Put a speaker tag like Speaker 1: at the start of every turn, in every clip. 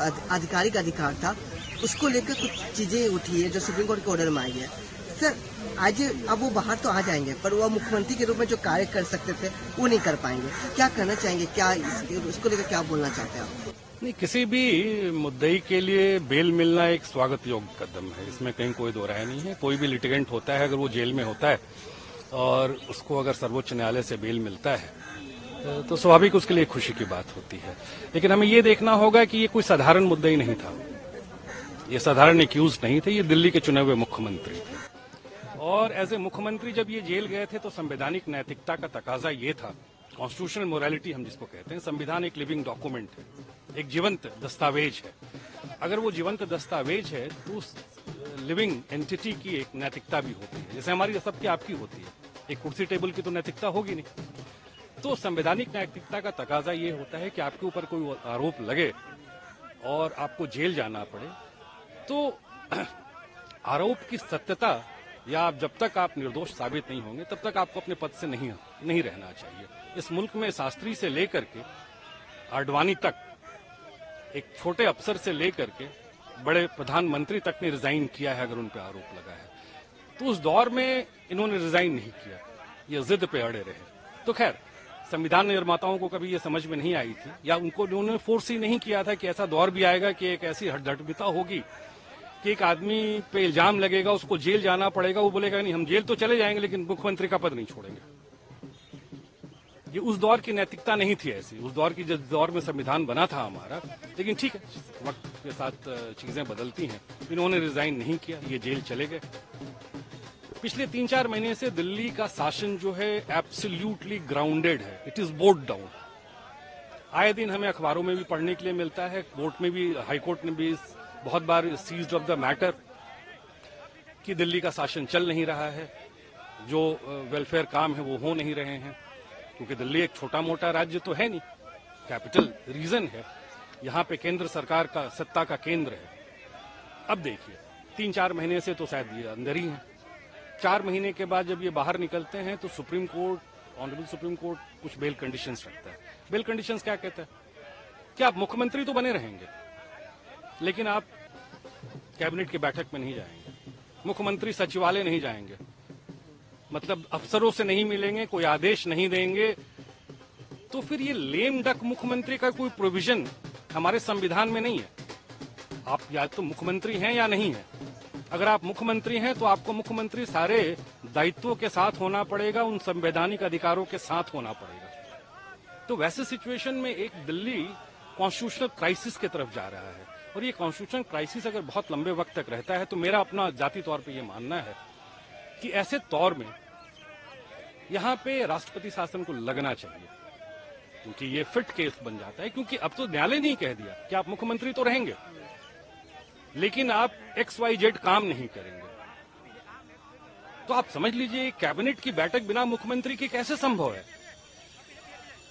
Speaker 1: आधिकारिक अधिकार था, उसको लेकर कुछ चीजें उठी है जो सुप्रीम कोर्ट के ऑर्डर में आई है। सर आज अब वो बाहर तो आ जाएंगे, पर वो मुख्यमंत्री के रूप में जो कार्य कर सकते थे वो नहीं कर पाएंगे। क्या करना चाहेंगे, क्या उसको लेकर क्या बोलना चाहते हैं आप?
Speaker 2: नहीं, किसी भी मुद्दई के लिए बेल मिलना एक स्वागत योग्य कदम है, इसमें कहीं कोई दो राय नहीं है। कोई भी लिटिगेंट होता है, अगर वो जेल में होता है और उसको अगर सर्वोच्च न्यायालय से बेल मिलता है तो स्वाभाविक उसके लिए खुशी की बात होती है। लेकिन हमें ये देखना होगा कि ये कोई साधारण मुद्दा ही नहीं था, ये साधारण एक्यूज नहीं थे, ये दिल्ली के चुने हुए मुख्यमंत्री थे। और एज ए मुख्यमंत्री जब ये जेल गए थे तो संवैधानिक नैतिकता का तकाजा ये था, कॉन्स्टिट्यूशनल मोरालिटी हम जिसको कहते हैं। संविधान एक लिविंग डॉक्यूमेंट है, एक जीवंत दस्तावेज है। अगर वो जीवंत दस्तावेज है तो उस लिविंग एंटिटी की एक नैतिकता भी होती है, जैसे हमारी सबकी आपकी होती है। एक कुर्सी टेबल की तो नैतिकता होगी नहीं। तो संवैधानिक नैतिकता का तकाजा ये होता है कि आपके ऊपर कोई आरोप लगे और आपको जेल जाना पड़े तो आरोप की सत्यता या आप जब तक आप निर्दोष साबित नहीं होंगे तब तक आपको अपने पद से नहीं रहना चाहिए। इस मुल्क में शास्त्री से लेकर के आडवाणी तक, एक छोटे अफसर से लेकर के बड़े प्रधानमंत्री तक ने रिजाइन किया है अगर उन पर आरोप लगा है। तो उस दौर में इन्होंने रिजाइन नहीं किया, ये जिद पे अड़े रहे। तो खैर, संविधान निर्माताओं को कभी ये समझ में नहीं आई थी या उन्होंने फोर्स ही नहीं किया था कि ऐसा दौर भी आएगा कि एक ऐसी हड्डबिता होगी कि एक आदमी पे इल्जाम लगेगा, उसको जेल जाना पड़ेगा, वो बोलेगा नहीं हम जेल तो चले जाएंगे लेकिन मुख्यमंत्री का पद नहीं छोड़ेंगे। ये उस दौर की नैतिकता नहीं थी ऐसी, उस दौर की जिस दौर में संविधान बना था हमारा। लेकिन ठीक है, वक्त के साथ चीजें बदलती हैं। इन्होंने रिजाइन नहीं किया, ये जेल चले गए। पिछले 3-4 महीने से दिल्ली का शासन जो है एब्सोल्युटली ग्राउंडेड है, इट इज बोर्ड डाउन। आए दिन हमें अखबारों में भी पढ़ने के लिए मिलता है, कोर्ट में भी, हाईकोर्ट ने भी बहुत बार सीज्ड ऑफ द मैटर कि दिल्ली का शासन चल नहीं रहा है, जो वेलफेयर काम है वो हो नहीं रहे हैं, क्योंकि दिल्ली एक छोटा मोटा राज्य तो है नहीं, कैपिटल रीजन है, यहाँ पे केंद्र सरकार का सत्ता का केंद्र है। अब देखिए 3-4 महीने से तो शायद ये अंदर ही है। 4 महीने के बाद जब ये बाहर निकलते हैं तो supreme court, honourable supreme court कुछ बेल कंडीशंस रखता है। बेल कंडीशंस क्या कहता है कि आप मुख्यमंत्री तो बने रहेंगे लेकिन आप कैबिनेट की बैठक में नहीं जाएंगे, मुख्यमंत्री सचिवालय नहीं जाएंगे, मतलब अफसरों से नहीं मिलेंगे, कोई आदेश नहीं देंगे। तो फिर ये लेम डक मुख्यमंत्री का कोई प्रोविजन हमारे संविधान में नहीं है। आप या तो मुख्यमंत्री हैं या नहीं है। अगर आप मुख्यमंत्री हैं तो आपको मुख्यमंत्री सारे दायित्वों के साथ होना पड़ेगा, उन संवैधानिक अधिकारों के साथ होना पड़ेगा। तो वैसे सिचुएशन में एक दिल्ली कॉन्स्टिट्यूशनल क्राइसिस की तरफ जा रहा है, और ये कॉन्स्टिट्यूशनल क्राइसिस अगर बहुत लंबे वक्त तक रहता है तो मेरा अपना जाति तौर पे ये मानना है कि ऐसे दौर में यहाँ पे राष्ट्रपति शासन को लगना चाहिए, क्योंकि ये फिट केस बन जाता है। क्योंकि अब तो न्यायालय ने कह दिया कि आप मुख्यमंत्री तो रहेंगे लेकिन आप XYZ काम नहीं करेंगे। तो आप समझ लीजिए कैबिनेट की बैठक बिना मुख्यमंत्री की कैसे संभव है।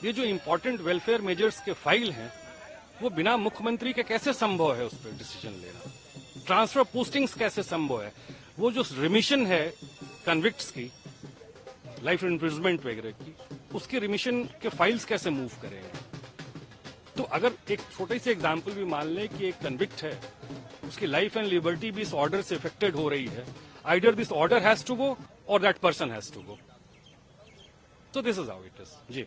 Speaker 2: ये जो इंपॉर्टेंट वेलफेयर मेजर्स के फाइल हैं वो बिना मुख्यमंत्री के कैसे संभव है उस पर डिसीजन लेना। ट्रांसफर पोस्टिंग्स कैसे संभव है, वो जो रिमिशन है कन्विक्ट्स की, लाइफ इम्प्रिजनमेंट वगैरह की, उसके रिमिशन के फाइल्स कैसे मूव करेंगे। तो अगर एक छोटे से एग्जाम्पल भी मान लें कि एक कन्विक्ट है, उसकी लाइफ एंड लिबर्टी भी इस ऑर्डर से अफेक्टेड हो रही है, either this order has to go or that person has to go. तो this is how it is ji.